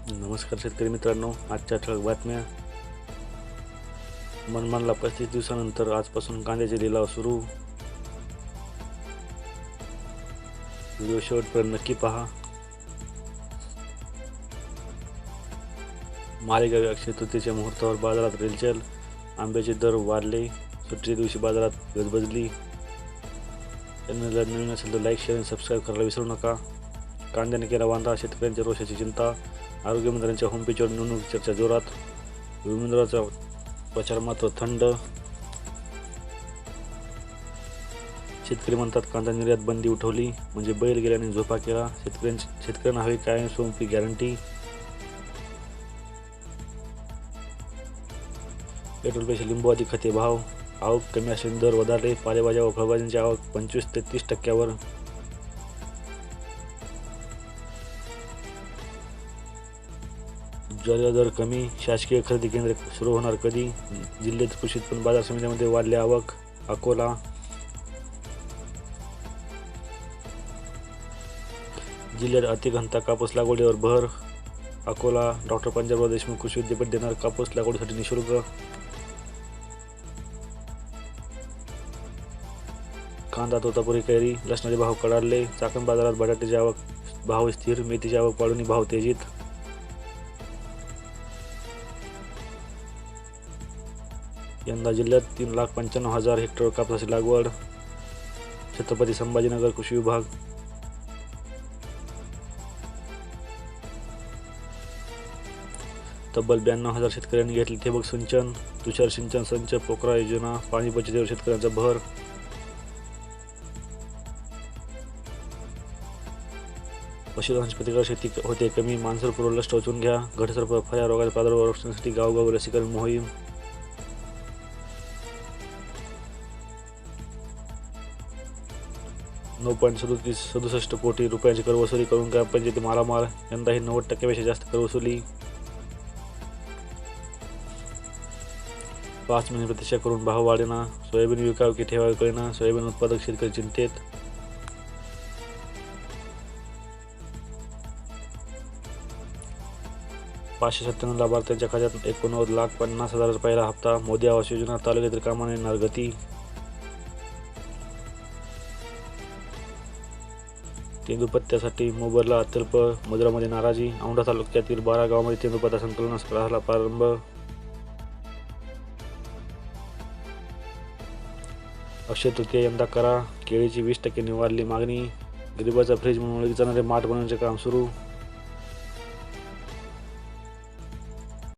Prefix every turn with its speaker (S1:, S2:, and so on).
S1: नमस्कार शेतकरी मित्रांनो, आजच्या ठळक बातम्या. मनमाडला 35 दिवसानंतर आजपासून कांद्याचे लिलाव सुरू. व्हिडिओ शेवटपर्यंत नक्की पहा. मालेगाव अक्षय तृतीयेच्या मुहूर्तावर बाजारात रेलचेल. आंब्याचे दर वाढले. सुट्टीच्या दिवशी बाजारात गजबजली. चॅनलला नवीन असेल तर लाईक, शेअर आणि सबस्क्राईब करायला विसरू नका. कांद्याने केला वांदा, शेतकऱ्यांच्या रोषाची चिंता. आरोग्यमंत्र्यांच्या होमपेजवर निवडणूक चर्चा जोरात. उमेदवाराचा प्रचार मात्र थंड. शेतकरी म्हणतात कांदा निर्यात बंदी उठवली म्हणजे बैल गेल्याने झोपा केला. शेतकऱ्यांना हवी कायमस्वरूपी गॅरंटी. पेट्रोलपेक्षा लिंबू अधिक खते भाव. आवक कमी असल्याने दर वधारले. पालेभाज्या व फळभाज्यांची आवक 25 ते 30% ज्वारीला दर कमी. शासकीय खरेदी केंद्रे सुरू होणार कधी? जिल्ह्यात कृषी उत्पन्न बाजार समित्यांमध्ये वाढली आवक. अकोला. जिल्ह्यात अतिघनता कापूस लागवडीवर भर. अकोला. डॉक्टर पंजाबराव देशमुख कृषी विद्यापीठ देणार कापूस लागवडीसाठी निशुल्क. कांदा, तोतापुरी, कैरी, लसणाचे भाव कडाडले. चाकण बाजारात बटाट्याची आवक भाव स्थिर. मेथीची आवक वाढून भाव तेजीत. यंदा जिल्ह्यात 3,95,000 हेक्टर कापसाची लागवड. छत्रपती संभाजीनगर कृषी विभाग. तब्बल 92,000 शेतकऱ्यांनी घेतले ठिबक सिंचन. तुषार सिंचन संच, पोखरा योजना. पाणी बचतीवर शेतकऱ्यांचा भर. पशुधन प्रतिकार शेती होते कमी. मानसर पूर्व लस टोचून घ्या. घटसर्प फळ्या रोगाच्या प्रादुर्भाव रोखण्यासाठी गावगाव लसीकरण मोहीम. ₹9.67 कोटी कर वसुली करून ग्रामपंचायती मालामाल. यंदाही 90% जास्त कर वसुली. 5 महिने प्रतीक्षा करून भाव वाढेना. सोयाबीन विकाव की ठेवावे कळेना. सोयाबीन उत्पादक शेतकरी चिंतेत. ₹597 लाभार्थ्यांच्या खात्यात 89,50,000 पहिला हप्ता. मोदी आवास योजना. तालुक्यातील कामांना येणार गती. तेंदूपत्त्यासाठी मोबदला अत्यल्प. मजुरांमध्ये नाराजी. औंढा तालुक्यातील 12 गावांमध्ये तेंदूपत्ता संकलनास झाला प्रारंभ. अक्षय तृतीया यंदा करा. केळीची 20% वाढली मागणी. गरिबाचा फ्रीज म्हणून ओळखली जाणारे माठ बनवण्याचे काम सुरू.